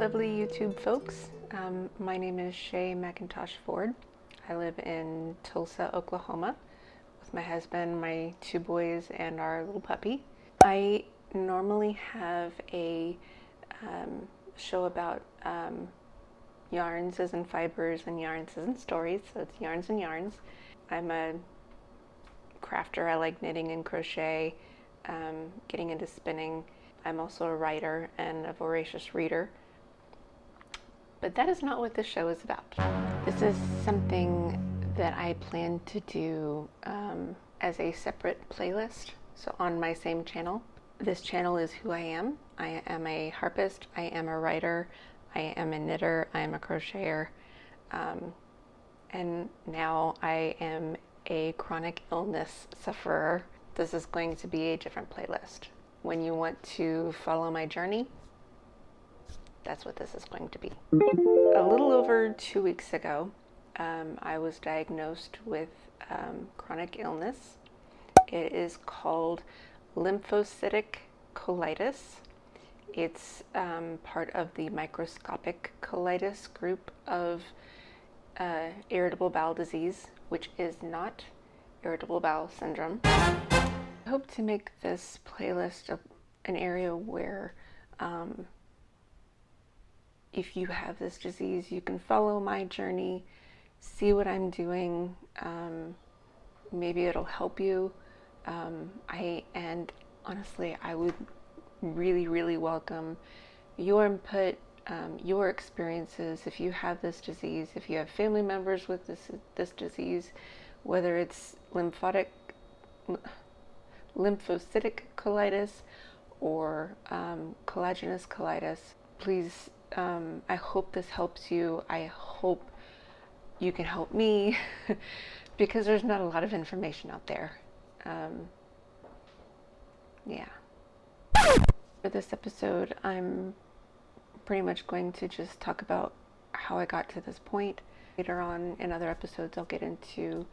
lovely YouTube folks. My name is Shay McIntosh Ford. I live in Tulsa, Oklahoma with my husband, my two boys, and our little puppy. I normally have a show about yarns as in fibers and yarns as in stories, so it's Yarns and Yarns. I'm a crafter. I like knitting and crochet, getting into spinning. I'm also a writer and a voracious reader. But that is not what this show is about. This is something that I plan to do as a separate playlist, so on my same channel. This channel is who I am. I am a harpist, I am a writer, I am a knitter, I am a crocheter, and now I am a chronic illness sufferer. This is going to be a different playlist. When you want to follow my journey, that's what this is going to be. A little over 2 weeks ago, I was diagnosed with chronic illness. It is called Lymphocytic Colitis. It's part of the microscopic colitis group of irritable bowel disease, which is not irritable bowel syndrome. I hope to make this playlist an area where if you have this disease, you can follow my journey, see what I'm doing. Maybe it'll help you. And honestly, I would really welcome your input, your experiences. If you have this disease, if you have family members with this disease, whether it's lymphocytic colitis or collagenous colitis, please, I hope this helps you. I hope you can help me because there's not a lot of information out there. Yeah. For this episode, I'm pretty much going to just talk about how I got to this point. Later on in other episodes, I'll get into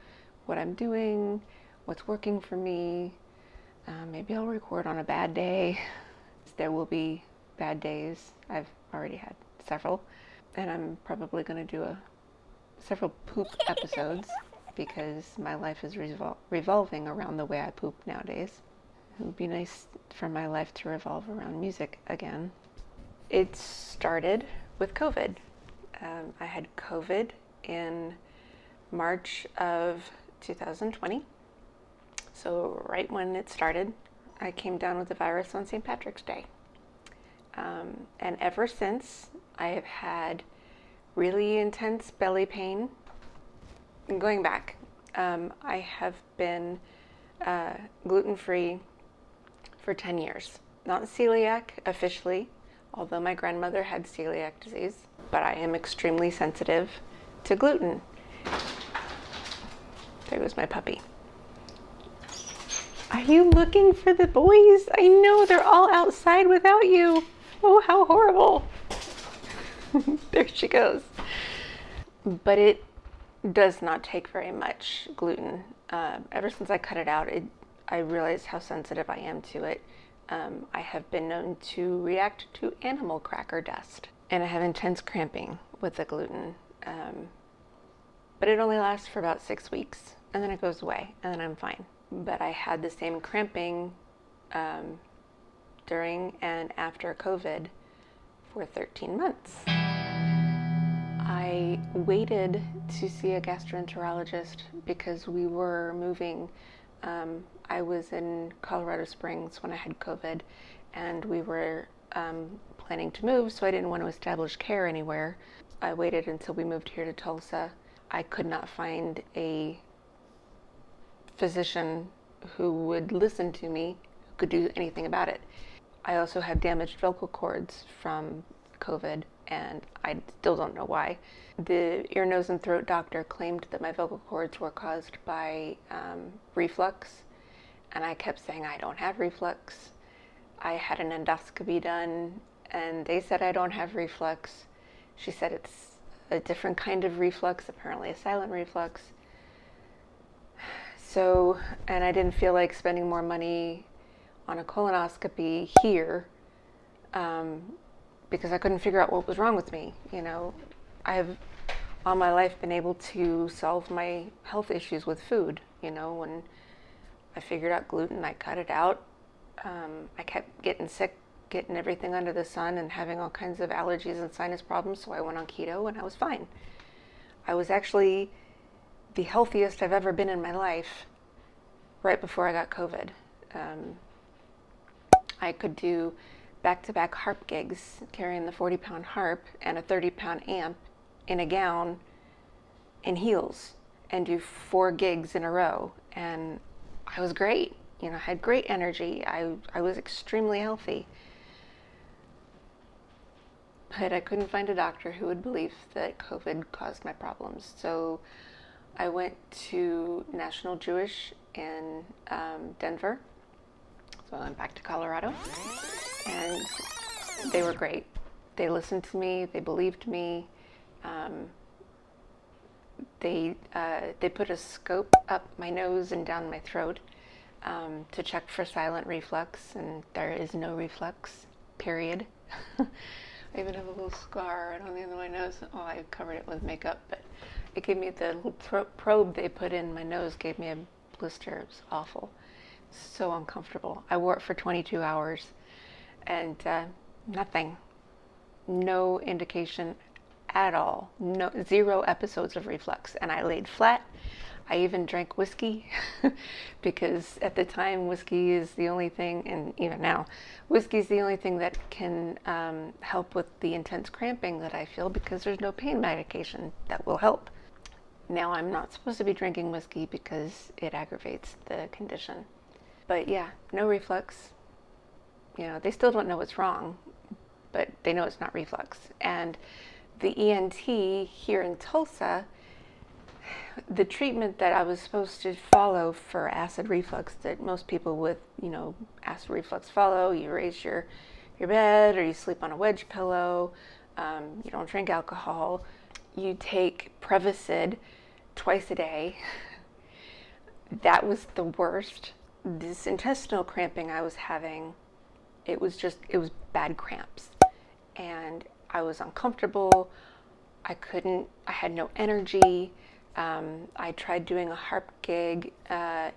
what I'm doing, what's working for me. Maybe I'll record on a bad day. There will be bad days. I've already had several. And I'm probably going to do several poop episodes because my life is revolving around the way I poop nowadays. It would be nice for my life to revolve around music again. It started with COVID. I had COVID in March of 2020. So right when it started, I came down with the virus on St. Patrick's Day. And ever since, I have had really intense belly pain. Going back, I have been gluten-free for 10 years. Not celiac officially, although my grandmother had celiac disease, but I am extremely sensitive to gluten. There goes my puppy. Are you looking for the boys? I know, they're all outside without you. Oh, how horrible. There she goes. But it does not take very much gluten. Ever since I cut it out, I realized how sensitive I am to it. I have been known to react to animal cracker dust, and I have intense cramping with the gluten. But it only lasts for about 6 weeks, and then it goes away, and then I'm fine. But I had the same cramping during and after COVID for 13 months. I waited to see a gastroenterologist because we were moving. I was in Colorado Springs when I had COVID, and we were planning to move, so I didn't want to establish care anywhere. I waited until we moved here to Tulsa. I could not find a physician who would listen to me, who could do anything about it. I also have damaged vocal cords from COVID, and I still don't know why. The ear, nose, and throat doctor claimed that my vocal cords were caused by reflux, and I kept saying I don't have reflux. I had an endoscopy done, and they said I don't have reflux. She said it's a different kind of reflux, apparently a silent reflux. So, and I didn't feel like spending more money on a colonoscopy here because I couldn't figure out what was wrong with me. I've all my life been able to solve my health issues with food. When I figured out gluten, I cut it out. I kept getting sick, getting everything under the sun, and having all kinds of allergies and sinus problems, so I went on keto and I was fine. I was actually the healthiest I've ever been in my life right before I got COVID. I could do back-to-back harp gigs, carrying the 40-pound harp and a 30-pound amp in a gown in heels, and do 4 gigs in a row. And I was great. I had great energy. I was extremely healthy. But I couldn't find a doctor who would believe that COVID caused my problems. So I went to National Jewish in Denver. So I went back to Colorado, and they were great. They listened to me. They believed me. They put a scope up my nose and down my throat to check for silent reflux, and there is no reflux, period. I even have a little scar right on the end of my nose. Oh, I covered it with makeup, but it gave me the little probe they put in my nose, gave me a blister. It was awful. So uncomfortable. I wore it for 22 hours, and nothing. No indication at all. No, 0 episodes of reflux, and I laid flat. I even drank whiskey because at the time whiskey is the only thing, and even now, whiskey is the only thing that can help with the intense cramping that I feel, because there's no pain medication that will help. Now I'm not supposed to be drinking whiskey because it aggravates the condition. But yeah, no reflux. They still don't know what's wrong, but they know it's not reflux. And the ENT here in Tulsa, the treatment that I was supposed to follow for acid reflux that most people with, acid reflux follow, you raise your bed, or you sleep on a wedge pillow, you don't drink alcohol, you take Prevacid twice a day. That was the worst. This intestinal cramping I was having, it was bad cramps. And I was uncomfortable. I had no energy. I tried doing a harp gig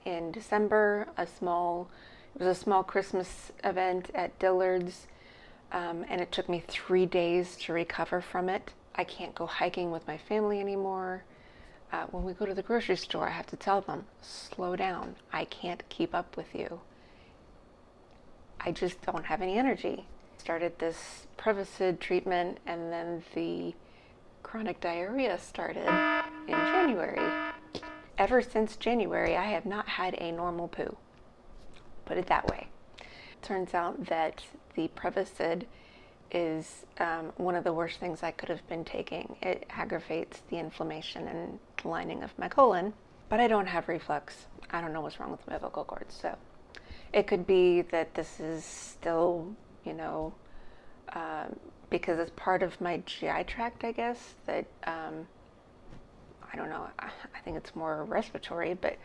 in December, it was a small Christmas event at Dillard's, and it took me 3 days to recover from it. I can't go hiking with my family anymore. When we go to the grocery store, I have to tell them, slow down. I can't keep up with you. I just don't have any energy. Started this Prevacid treatment, and then the chronic diarrhea started in January. Ever since January, I have not had a normal poo. Put it that way. Turns out that the Prevacid is one of the worst things I could have been taking. It aggravates the inflammation and lining of my colon, but I don't have reflux. I don't know what's wrong with my vocal cords. So it could be that this is still, because it's part of my GI tract, I guess, that, I don't know, I think it's more respiratory, but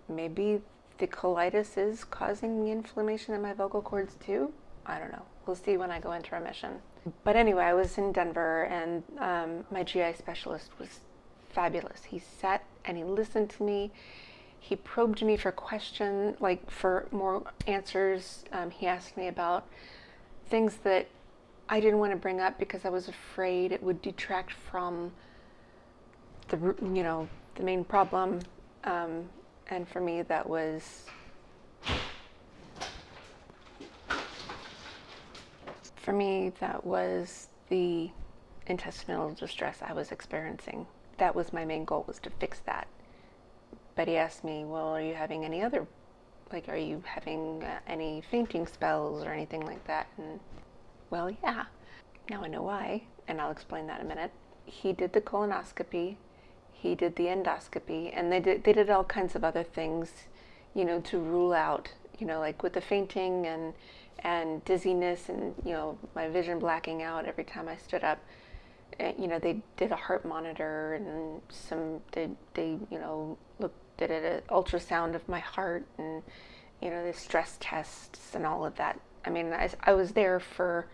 maybe the colitis is causing the inflammation in my vocal cords too. I don't know. We'll see when I go into remission. But anyway, I was in Denver, and my GI specialist was fabulous. He sat and he listened to me. He probed me for for more answers. He asked me about things that I didn't want to bring up because I was afraid it would detract from the main problem. And for me, that was the intestinal distress I was experiencing. That was my main goal, was to fix that. But he asked me, well, are you having any other, are you having any fainting spells or anything like that? And, well, yeah. Now I know why, and I'll explain that in a minute. He did the colonoscopy, he did the endoscopy, and they did all kinds of other things, to rule out, with the fainting and dizziness and, my vision blacking out every time I stood up. They did a heart monitor, and they did an ultrasound of my heart, and, the stress tests and all of that. I mean, I was there for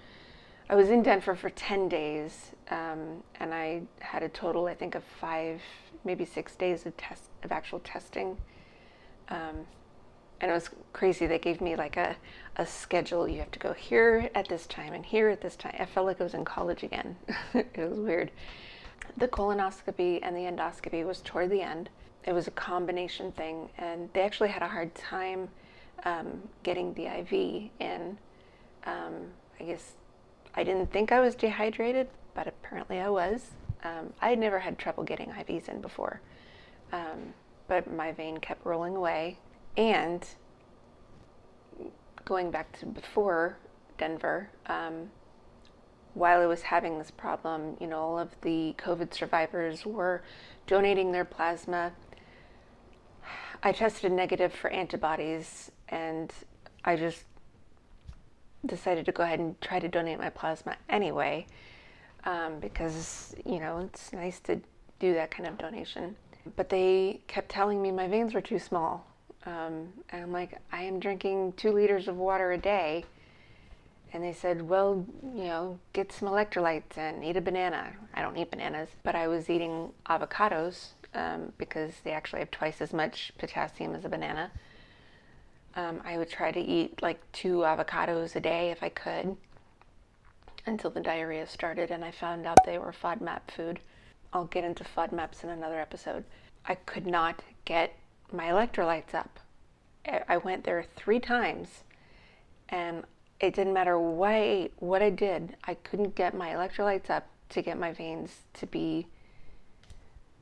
I was in Denver for 10 days, and I had a total, I think, of 5, maybe 6 days of actual testing. And it was crazy. They gave me like a schedule. You have to go here at this time and here at this time. I felt like I was in college again. It was weird. The colonoscopy and the endoscopy was toward the end. It was a combination thing, and they actually had a hard time getting the IV in. I guess I didn't think I was dehydrated, but apparently I was. I had never had trouble getting IVs in before, but my vein kept rolling away. And going back to before Denver, while I was having this problem, all of the COVID survivors were donating their plasma. I tested negative for antibodies, and I just decided to go ahead and try to donate my plasma anyway, because, it's nice to do that kind of donation. But they kept telling me my veins were too small. And I'm like, I am drinking 2 liters of water a day. And they said, well, get some electrolytes and eat a banana. I don't eat bananas, but I was eating avocados because they actually have twice as much potassium as a banana. I would try to eat like 2 avocados a day if I could until the diarrhea started, and I found out they were FODMAP food. I'll get into FODMAPs in another episode. I could not get my electrolytes up. I went there 3 times, and it didn't matter what I ate, what I did. I couldn't get my electrolytes up to get my veins to be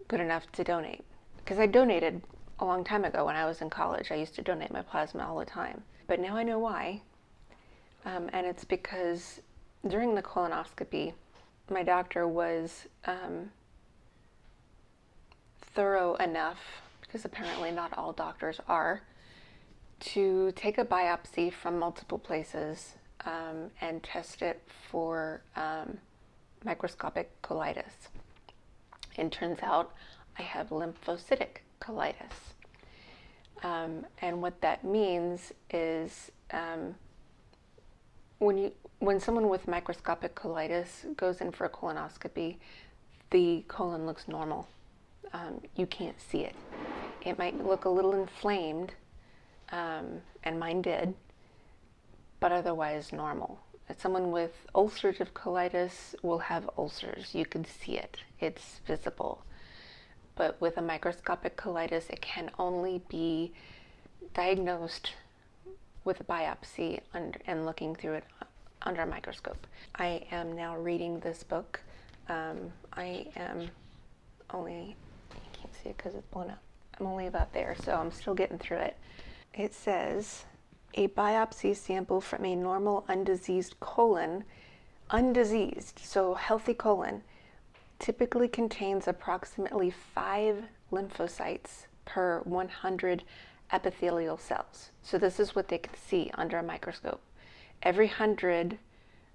good enough to donate. Because I donated a long time ago when I was in college. I used to donate my plasma all the time. But now I know why. And it's because during the colonoscopy, my doctor was thorough enough, because apparently not all doctors are, to take a biopsy from multiple places and test it for microscopic colitis. And turns out I have lymphocytic colitis. And what that means is when someone with microscopic colitis goes in for a colonoscopy, the colon looks normal. You can't see it. It might look a little inflamed, and mine did, but otherwise normal. Someone with ulcerative colitis will have ulcers. You can see it. It's visible. But with a microscopic colitis, it can only be diagnosed with a biopsy and looking through it under a microscope. I am now reading this book. I am only, you can't see it because it's blown up. I'm only about there, so I'm still getting through it. It says, a biopsy sample from a normal undiseased colon, so healthy colon, typically contains approximately 5 lymphocytes per 100 epithelial cells. So this is what they can see under a microscope. Every 100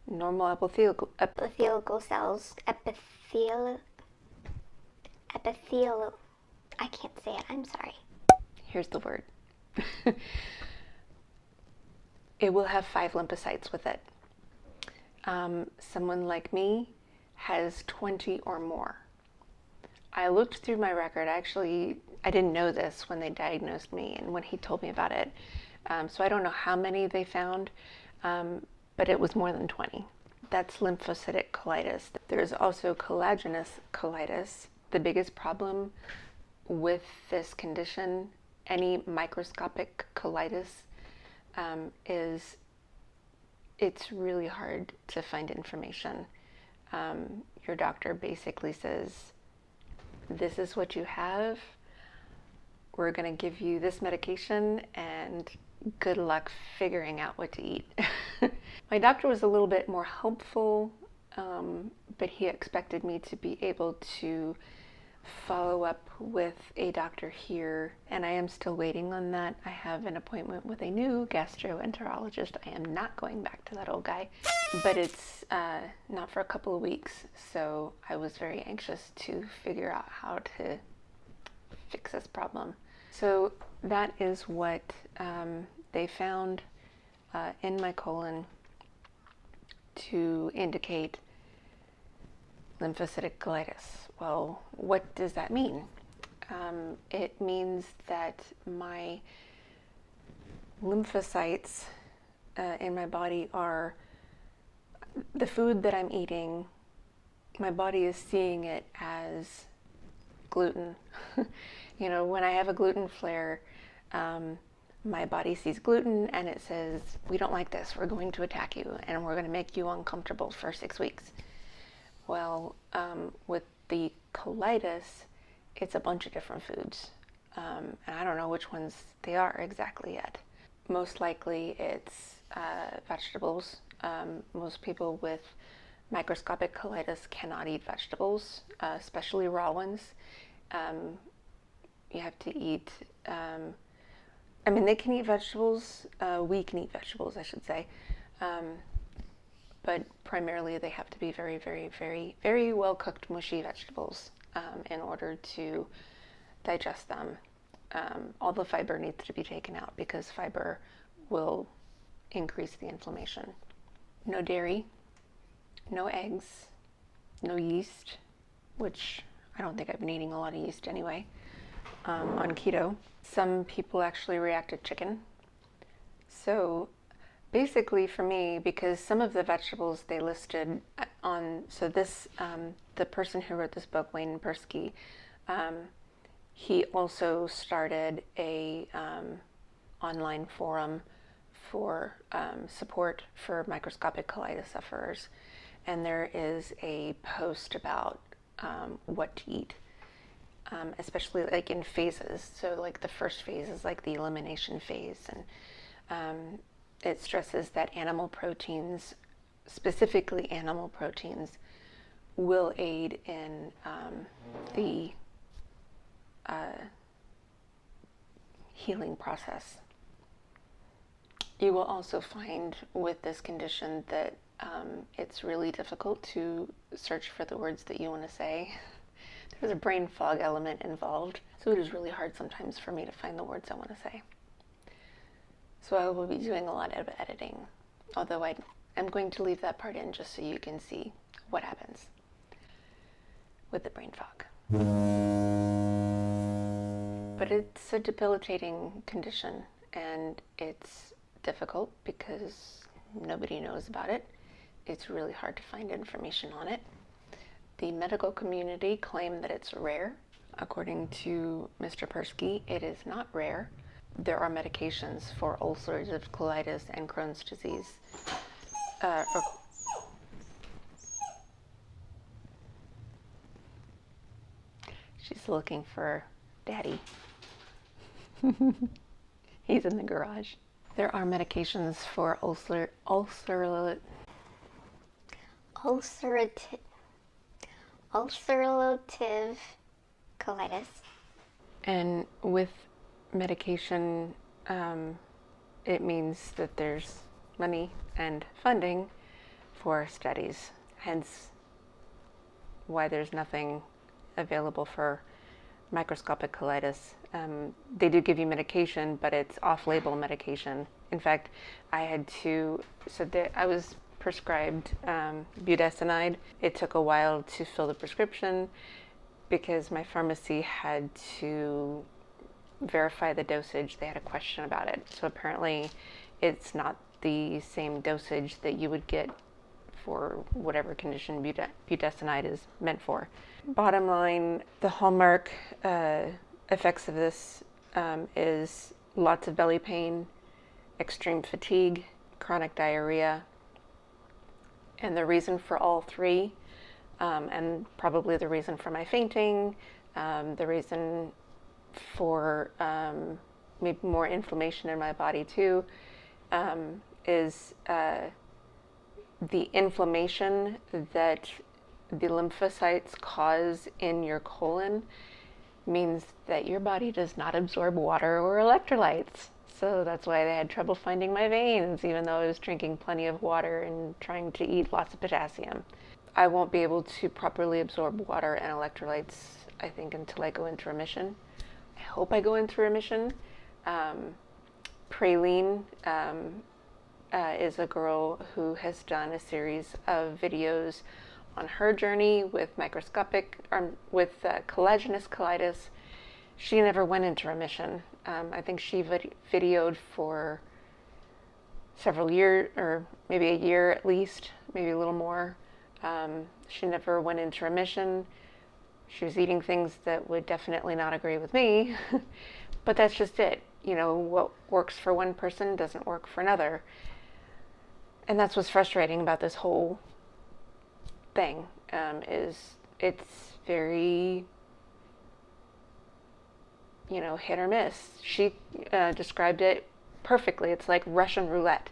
normal epithelial cells, I can't say it, I'm sorry. Here's the word. It will have 5 lymphocytes with it. Someone like me has 20 or more. I looked through my record. Actually, I didn't know this when they diagnosed me and when he told me about it. So I don't know how many they found, but it was more than 20. That's lymphocytic colitis. There's also collagenous colitis. The biggest problem with this condition, any microscopic colitis, is it's really hard to find information. Your doctor basically says, this is what you have. We're going to give you this medication and good luck figuring out what to eat. My doctor was a little bit more helpful, but he expected me to be able to follow up with a doctor here, and I am still waiting on that. I have an appointment with a new gastroenterologist. I am not going back to that old guy, but it's not for a couple of weeks, so I was very anxious to figure out how to fix this problem. So that is what they found in my colon. to indicate lymphocytic colitis. Well, what does that mean? It means that my lymphocytes in my body are the food that I'm eating. My body is seeing it as gluten. When I have a gluten flare, my body sees gluten and it says, we don't like this, we're going to attack you and we're going to make you uncomfortable for 6 weeks. Well, with the colitis, it's a bunch of different foods, and I don't know which ones they are exactly yet. Most likely it's vegetables. Most people with microscopic colitis cannot eat vegetables, especially raw ones. You have to eat, they can eat vegetables, we can eat vegetables, I should say, but primarily they have to be very, very, very, very well cooked, mushy vegetables in order to digest them. All the fiber needs to be taken out because fiber will increase the inflammation. No dairy, no eggs, no yeast, which I don't think I've been eating a lot of yeast anyway, on keto. Some people actually react to chicken. So basically for me, because some of the vegetables they listed on, the person who wrote this book, Wayne Persky, he also started a online forum for support for microscopic colitis sufferers. And there is a post about what to eat, especially like in phases. So like the first phase is like the elimination phase, and it stresses that animal proteins, specifically animal proteins, will aid in the healing process. You will also find with this condition that it's really difficult to search for the words that you want to say. There's a brain fog element involved, so it is really hard sometimes for me to find the words I want to say. So I will be doing a lot of editing, although I'm going to leave that part in just so you can see what happens with the brain fog. But it's a debilitating condition, and it's difficult because nobody knows about it. It's really hard to find information on it. The medical community claim that it's rare. According to Mr. Persky, it is not rare. There are medications for ulcerative colitis and Crohn's disease. She's looking for Daddy. He's in the garage. There are medications for ulcerative colitis. And with medication, it means that there's money and funding for studies, hence why there's nothing available for microscopic colitis. They do give you medication, but it's off-label medication. In fact, I was prescribed budesonide. It took a while to fill the prescription because my pharmacy had to verify the dosage. They had a question about it. So apparently it's not the same dosage that you would get for whatever condition budesonide is meant for. Bottom line, the hallmark effects of this is lots of belly pain, extreme fatigue, chronic diarrhea, and the reason for all three, and probably the reason for my fainting, the reason for maybe more inflammation in my body too, is the inflammation that the lymphocytes cause in your colon means that your body does not absorb water or electrolytes. So that's why they had trouble finding my veins, even though I was drinking plenty of water and trying to eat lots of potassium. I won't be able to properly absorb water and electrolytes, I think, until I go into remission. I hope I go into remission. Praline, is a girl who has done a series of videos on her journey with collagenous colitis. She never went into remission. I think she videoed for several years, or maybe a year at least, maybe a little more. She never went into remission. She was eating things that would definitely not agree with me, but that's just it. You know, what works for one person doesn't work for another. And that's what's frustrating about this whole thing, is it's very, hit or miss. She described it perfectly. It's like Russian roulette.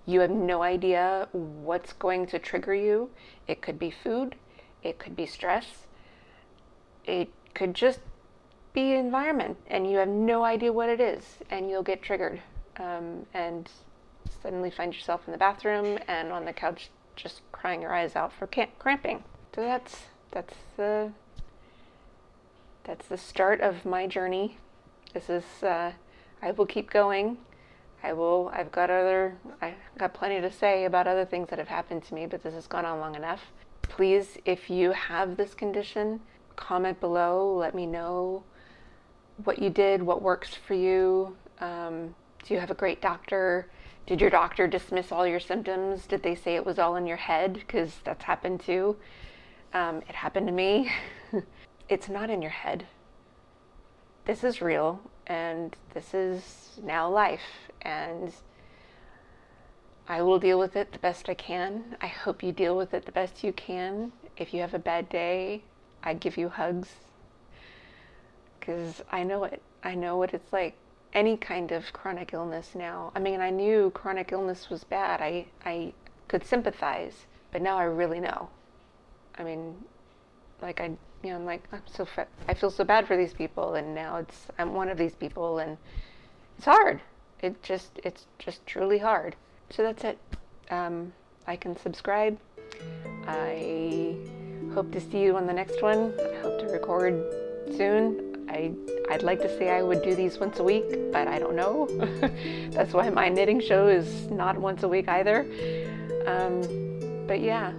You have no idea what's going to trigger you. It could be food. It could be stress. It could just be environment, and you have no idea what it is, and you'll get triggered, and suddenly find yourself in the bathroom and on the couch just crying your eyes out for cramping. So that's the start of my journey. This is I will keep going. I've got plenty to say about other things that have happened to me, but this has gone on long enough. Please, if you have this condition, comment below. Let me know what you did, what works for you. Do you have a great doctor? Did your doctor dismiss all your symptoms? Did they say it was all in your head? Because that's happened too. It happened to me. It's not in your head. This is real, and this is now life, and I will deal with it the best I can. I hope you deal with it the best you can. If you have a bad day, I give you hugs, because I know it. I know what it's like. Any kind of chronic illness now. I mean, I knew chronic illness was bad. I could sympathize, but now I really know. I mean, like I'm like, I feel so bad for these people, and now I'm one of these people, and it's hard. It's just truly hard. So that's it. I can subscribe. I hope to see you on the next one. I hope to record soon. I'd like to say I would do these once a week, but I don't know. That's why my knitting show is not once a week either. But yeah,